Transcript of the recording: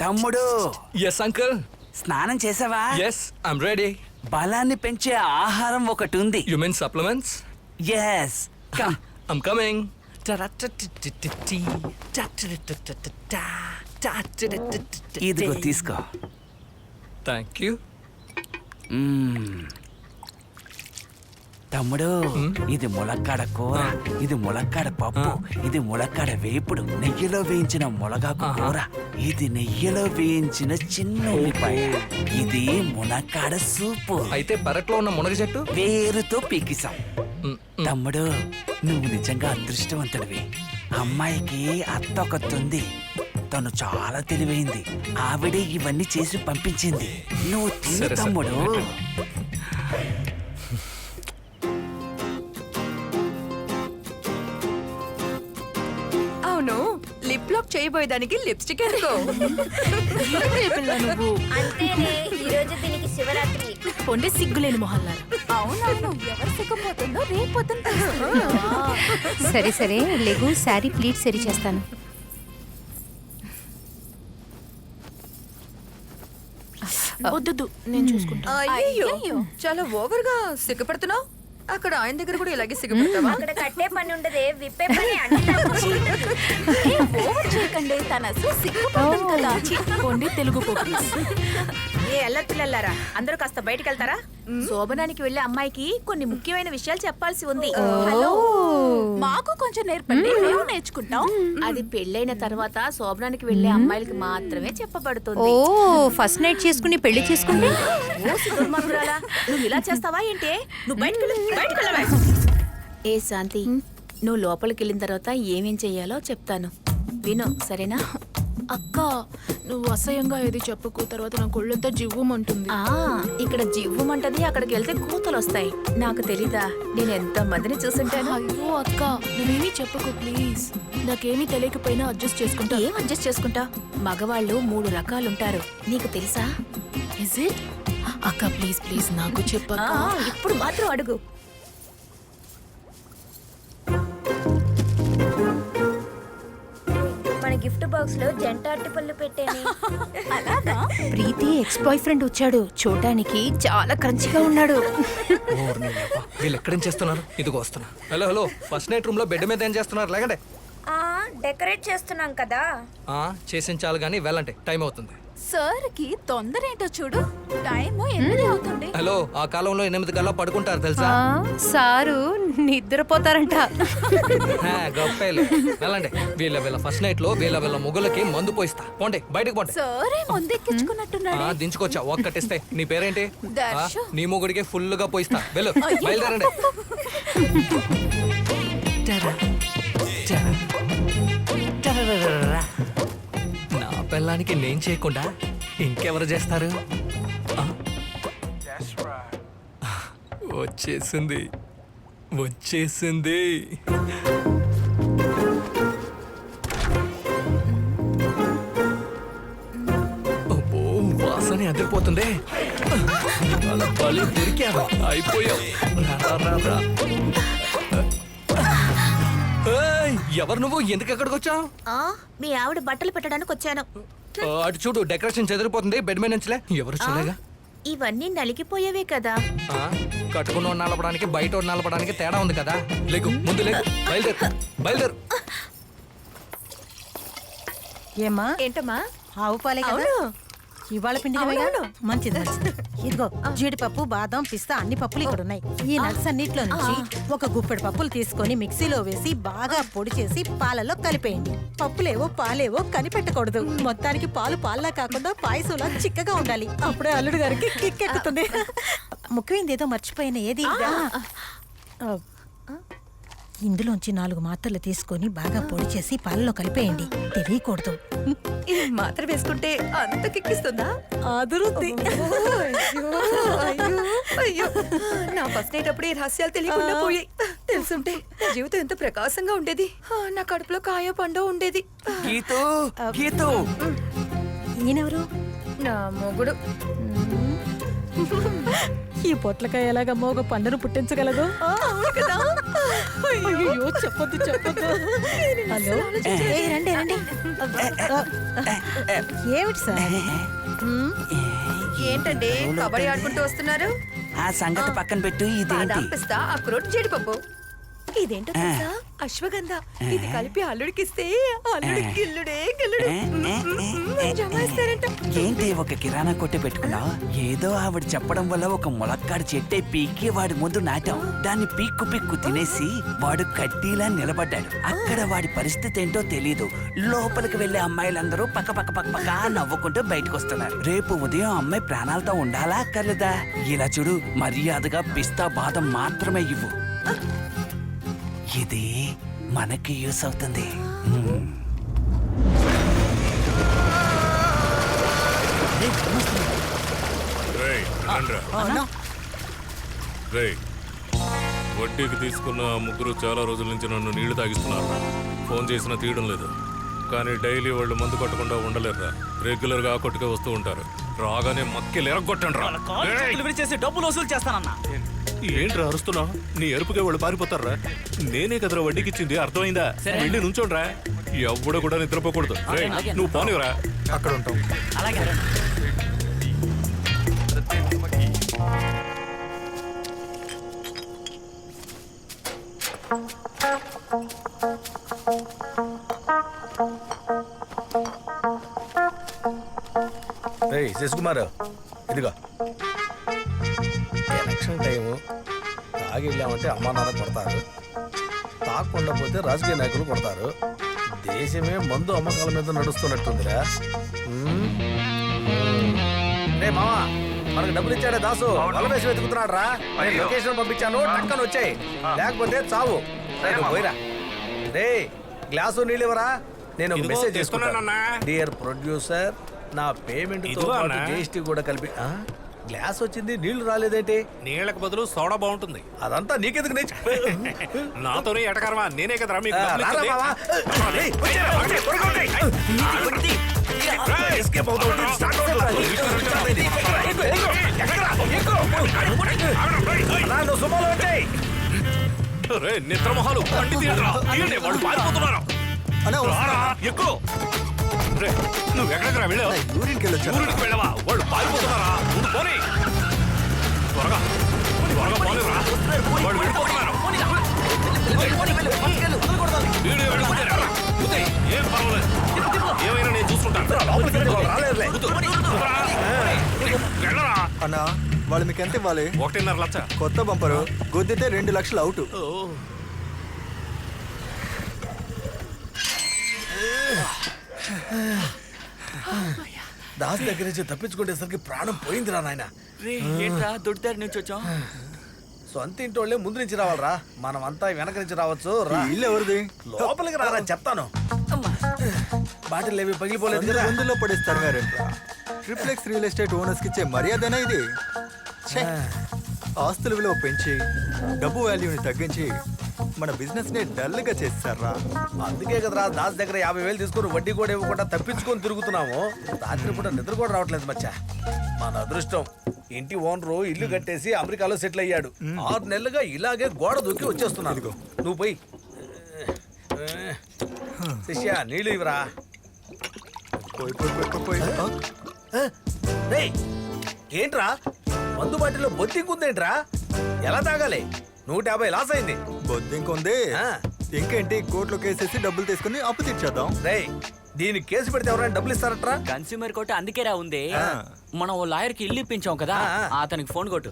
తమ్ముడు, yes uncle. స్నానం చేసావా? Yes, I'm ready. బలాన్ని పెంచే ఆహారం ఒకటి ఉంది. You mean supplements? Yes, come. I'm coming. ఇదిగో తీసుకో. Thank you. తమ్ముడు, ఇది ములక్కాడ కూర, ఇది ములక్కాడ పప్పు, ఇది ములక్కాడ వేపుడు, నెయ్యిలో వేయించిన ములగాకు కూర, ఇది నెయ్యిలో వేయించిన చిన్న ఉల్లిపాయ, ఇది మునక్కాడ సూపు. అయితే పెరట్లో ఉన్న మునగ చెట్టు వేరుతో పీకిసాం. తమ్ముడు, నువ్వు నిజంగా అదృష్టవంతుడివి. అమ్మాయికి అత్త ఒకతుంది. తను చాలా తెలివైంది. ఆవిడే ఇవన్నీ చేసి పంపించింది. నువ్వు తిను తమ్ముడు. అవును, లిప్ లాక్ చేయబోయేదానికి లిప్స్టిక్ ఎందుకో? అంతేనే, ఈ రోజు దీనికి శివరాత్రి. పొండే సిగ్గులేని మొహల్లారా. అవునవును, ఎవరు సిగ్గుపోతుందో రేపు పొద్దున్న సరే సరే లెగు, శారీ ప్లీట్ సరి చేస్తాను. వద్దు, నేను చూసుకుంటా. అయ్యో, చాలా ఓవర్ గా సిగ్గుపడుతున్నావు. అక్కడ ఆయన దగ్గర కూడా ఇలాగే సిగ్గుపడతావా? అక్కడ కట్టే పని ఉండదే, విప్పే పని అన్ని ఓవర్ చేయకండి, తన అసలు సిగ్గుపడతాను కదా. పొండి తెలుగు ప్లీజ్. ఏ అల్లరి పిల్లలారా, అందరూ కాస్త బయటికి వెళ్తారా? శోభనానికి వెళ్లే అమ్మాయికి కొన్ని ముఖ్యమైన విషయాలు చెప్పాల్సి ఉంది. హలో, మాకు కొంచెం నేర్పండి, మేము నేర్చుకుంటాం. అది పెళ్ళైన తర్వాత శోభనానికి వెళ్లే అమ్మాయిలకి మాత్రమే చెప్పబడుతుంది. ఓ, ఫస్ట్ నైట్ చేసుకుని పెళ్లి చేసుకుంటే దుర్మార్గురాలా, నువ్వు ఇలా చేస్తావా ఏంటి? నువ్వు బయటికి వెళ్ళవే. ఏ శాంతి, నువ్వు లోపలికి వెళ్ళిన తర్వాత ఏమేం చెయ్యాలో చెప్తాను, విను, సరేనా? అక్క, నువ్వు అసహ్యంగా ఏది చెప్పకు, తర్వాత నా కొళ్ళంతా జివ్వమంటుంది. ఇక్కడ జివ్వమంటది, అక్కడికి వెళ్తే కూతలు వస్తాయి. నాకు తెలీదా, నేను ఎంత మందిని చూసుంటాను. అయ్యో అక్క, నువ్వేమీ చెప్పకు ప్లీజ్. నాకేమీ తెలియకపోయినా అడ్జస్ట్ చేసుకుంటా. ఏం అడ్జస్ట్ చేసుకుంటా? మగవాళ్ళు 3 రకాలుంటారు, నీకు తెలుసా? Is it? అక్క ప్లీజ్ ప్లీజ్ నాకు చెప్పక్క. ఇప్పుడు మాత్రం అడుగు. మన గిఫ్ట్ బాక్స్ లో జంట అరటిపళ్ళు పెట్టేనే. ప్రీతి ఎక్స్ బాయ్ ఫ్రెండ్ వచ్చాడు, చూడడానికి చాలా క్రంచిగా ఉన్నాడు. వీళ్ళు ఎక్కడేం చేస్తున్నారు? ఇదిగో వస్తున్నా. Hello hello, first night room లో బెడ్ మీద ఏం చేస్తున్నారు? లేకండి. డెకరేట్ చేస్తున్నాం కదా. చేసించాలి కానీ వెళ్ళండి, టైం అవుతుంది. సార్ కి తొందర ఏంటో చూడు, టైం 8 అవుతుంది. హలో, ఆ కాలంలో 8 కల్లా పడుకుంటారు తెలుసా? సారు నిద్రపోతారంట. గొప్పలు వెళ్ళండి. వీళ్ళ ఫస్ట్ నైట్ లో వీళ్ళ ముగ్గులకి మందు పోయిస్తా. పోండి, బయటకు పోండి. సరే ముందెక్కించుకున్నట్టున్నాడు. దించుకోవచ్చా? ఒక్కటిస్తే. నీ పేరేంటి? దర్శు. నీ మొగుడికి ఫుల్ గా పోయిస్తా. వెళ్ళు, బయలుదేరండి. నా పిల్లానికి నేను చేయకుండా ఇంకెవరు చేస్తారు? వచ్చేసింది వచ్చేసింది. అబ్బో, వాసన అదిరిపోతుంది. అలా బలి దొరికావు, అయిపోయావు. ఎవరు నువ్వు? ఎందుకు ఎక్కడికి వచ్చావు? మీ ఆవిడ బట్టలు పెట్టడానికి వచ్చాను. అటు చూడు, డెకరేషన్ చెదిరిపోతుంది. బెడ్ మీద నుంచిలే. ఎవరు చూడగా? ఇవన్నీ నలిగిపోయేవే కదా. కట్టుకున్న నలపడానికి బయట నలపడానికి తేడా ఉంది కదా. లేకు, ముందు లేకు, బయలుదేరు బయలుదేరు. ఏమ్మా? ఏంటమ్మా? ఆవు పాలే కదా, ఇవాళ పిండి మంచిది మంచిది. ఇదిగో జీడిపప్పు, బాదం, పిస్తా అన్ని పప్పులు ఇక్కడ ఉన్నాయి. ఈ నట్స్ అన్నిట్లో నుంచి ఒక గుప్పెడు పప్పులు తీసుకొని మిక్సీలో వేసి బాగా పొడి చేసి పాలలో కలిపేయండి. పప్పులేవో పాలేవో కనిపెట్టకూడదు. మొత్తానికి పాలు పాల్లా కాకుండా పాయసంలా చిక్కగా ఉండాలి. అప్పుడే అల్లుడు గారికి కిక్కెక్కుతుంది. ముఖ్యమైనది ఏదో మర్చిపోయిన, ఏది? ఇందులోంచి 4 మాత్రలు తీసుకొని బాగా పొడి చేసి పాలలో కలిపేయండి. తెలియకూడదు. ఈ మాత్ర వేసుకుంటే అంత కిక్కిస్తుందా? అదురుద్ది. అయ్యో, నా ఫస్ట్ నైట్ అప్పుడు ఈ రహస్యాలు తెలియకుండా పోయాయి. తెలుసుంటే నా జీవితం ఎంత ప్రకాశంగా ఉండేది. నా కడుపులో కాయ పండు ఉండేది. గీతూ, గీతూ. ఈయనెవరు? నా మొగుడు. ఈ పొట్లకాయ ఎలాగమ్మా ఒక పండును పుట్టించగలదు అయ్యో చెప్పొద్దు చెప్పొద్దు. హలో ఏయ్, రండి రండి. ఏమిటి సార్? ఏంటండి కబడ్డీ ఆడుకుంటూ వస్తున్నారు? ఆ సంగతి పక్కన పెట్టు, ఇదేంటి? బాదాం పిస్తా అక్రోట్ జీడిపప్పు. ఇదేంటో తెలుసా? అశ్వగంధ. ఇది కలిపి అల్లుడికిస్తే అల్లుడి గిల్లుడే గిల్లుడు జమాయిస్తారంట. ఏంటి ఒక కిరాణా కొట్టు పెట్టుకున్నావు? ఏదో ఆవిడ చెప్పడం వల్ల ఒక ములక్కాడు చెట్టే పీకి వాడి ముందు నాటాం. దాన్ని పీక్కు పీక్కు తినేసి వాడు కడ్డీలా నిలబడ్డాడు. అక్కడ వాడి పరిస్థితి ఏంటో తెలీదు. లోపలికి వెళ్లే అమ్మాయిలందరూ పక్క పక్క పక్క పక్క నవ్వుకుంటూ బయటకు వస్తున్నారు. రేపు ఉదయం అమ్మాయి ప్రాణాలతో ఉండాలా అక్కర్లేదా? ఇలా చూడు, మర్యాదగా పిస్తా బాదం మాత్రమే ఇవ్వు. ఇది మనకి యూస్ అవుతుంది. రేయ్, రండ్రా. రేయ్, వడ్డీకి తీసుకున్న ఆ ముగ్గురు చాలా రోజుల నుంచి నన్ను నీళ్లు తాగిస్తున్నారు. ఫోన్ చేసినా తీయడం లేదు. కానీ డైలీ వాళ్ళు మందు కొట్టకుండా ఉండలేరురా. రెగ్యులర్ గా ఆ కొట్టుకే వస్తూ ఉంటారు. రాగానే మక్కి ఎరగొట్టండి రా. డెలివరీ చేసి డబ్బులు వసూలు చేస్తానన్నా. ఏంట్రా అరుస్తున్నావు? నీ ఎరుపుకే వాళ్ళు పారిపోతారా? నేనే కదరా వడ్డీకి ఇచ్చింది, అర్థమైందా? వెళ్ళి నుంచోండ్రా. ఎవడు కూడా నిద్రపోకూడదు. రేయ్, నువ్వు పోనివరా. అక్కడ ఉంటాం. అలాగే రేయ్ శశికుమార్, ఇదిగో ఎలక్షన్ టైము. తాగి వెళ్ళామంటే అమ్మా నాన్న కొడతారు, తాగకుండా పోతే రాజకీయ నాయకులు కొడతారు. దేశమే మందు అమ్మకాల మీద నడుస్తున్నట్టుందిరా. రే మావా, మనకు డబ్బులు ఇచ్చాడే దాసు, వలవేసి వెతుకుతున్నాడు రా. లొకేషన్ పంపించాను, టక్కన వచ్చాయి, లేకపోతే చావు. రేయ్, నువ్వు పోయిరా. రే గ్లాసు నీళ్ళు ఇవ్వరా, నేను ఒక మెసేజ్ చేసుకున్నాను. డియర్ ప్రొడ్యూసర్, నా పేమెంట్ జిఎస్టీ కూడా కలిపి. గ్లాస్ వచ్చింది, నీళ్లు రాలేదేంటి? నీళ్ళకి బదులు సోడా బాగుంటుంది. అదంతా నీకెందుకు నేర్చు. నాతోనే ఎటకరమా, నేనే కదరా మీకు డబ్బులు రారా ఇచ్చింది. మావా. ఏయ్, వచ్చేరా, వచ్చే, త్వరగా వచ్చేయ్. రేయ్, escape అవుతావు. స్టార్ట్ అవుతుంది. అన్నా, నువ్వు సుమాలు వచ్చేయ్. రేయ్, నిద్రమొహాలు బండి తీయండిరా. తీయండి, వాళ్ళు పారిపోతున్నారు. రారా, ఎక్కు. రేయ్, నువ్వు ఎక్కడికి వెళ్ళావు? ఊరికి వెళ్ళవా? వాళ్ళు పారిపోతున్నారా? ముందు పోనీ. త్వరగా త్వరగా పోనిరా. వాళ్ళు వెళ్ళిపోతున్నారు. వీడు వెళ్ళిపోతారా? ఉదయ్, ఏం పర్వాలేదు, ఏమైనా నేను చూసుకుంటాను. లోపలికి వెళ్ళు, వాళ్ళు రాలేరులే. వెళ్ళరా. అన్నా, వాళ్ళు మీకు ఎంత ఇవ్వాలి? 1.5 లక్ష. కొత్త బంపరు గుద్దితే 2 లక్షలు అవుట్. దాస్ దగ్గర నుంచి తప్పించుకునేసరికి ప్రాణం పోయిందిరా నాయన. ఏంట్రా దొడ్డిదారి నుంచి వచ్చాం? సొంత ఇంటోళ్ళే ముందు నుంచి రావాలరా, మనం అంతా వెనక నుంచి రావచ్చు. రా, ఇల్లు ఎవరిది? లోపలికి రారా చెప్తాను. బాటిల్ ఏవి పగిలిపోలేదు కదా. ముందులో పడేస్తారు మీరు. ట్రిప్లెక్స్ రియల్ ఎస్టేట్ ఓనర్స్కి ఇచ్చే మర్యాదనా ఇది? ఛే! ఆస్తుల విలువ పెంచి డబ్బు వాల్యూని తగ్గించి మన బిజినెస్ ని డల్ గా చేస్తారా. అందుకే కదరా దాస్ దగ్గర 50,000 తీసుకుని వడ్డీ కూడా ఇవ్వకుండా తప్పించుకొని తిరుగుతున్నాము. రాత్రి పూట నిద్ర కూడా రావట్లేదు మచ్చా. మన అదృష్టం, ఇంటి ఓనరు ఇల్లు కట్టేసి అమెరికాలో సెటిల్ అయ్యాడు. 6 నెలలుగా ఇలాగే గోడ దూకి వచ్చేస్తున్నాడు. నువ్వు పోయి శిష్య నీళ్ళు ఇవ్వరా. పోయి పోయి పోయి పోయి. రేయ్, ఏంట్రా మందు బాటిలో బొత్తింకుందేంట్రా? ఎలా తాగాలి? 150 లాస్ అయింది. బొద్దింకుంది. ఇంకేంటి, కోర్టులో కేసేసి డబ్బులు తీసుకుని అప్పు తీర్చేద్దాం. రేయ్, దీనికి కేసు పెడితే ఎవరైనా డబ్బులు ఇస్తారట్రా? కన్స్యూమర్ కోర్టు అందుకేరా ఉంది. మనం ఓ లాయర్ కి ఇల్లు ఇప్పించాం కదా, అతనికి ఫోన్ కొట్టు.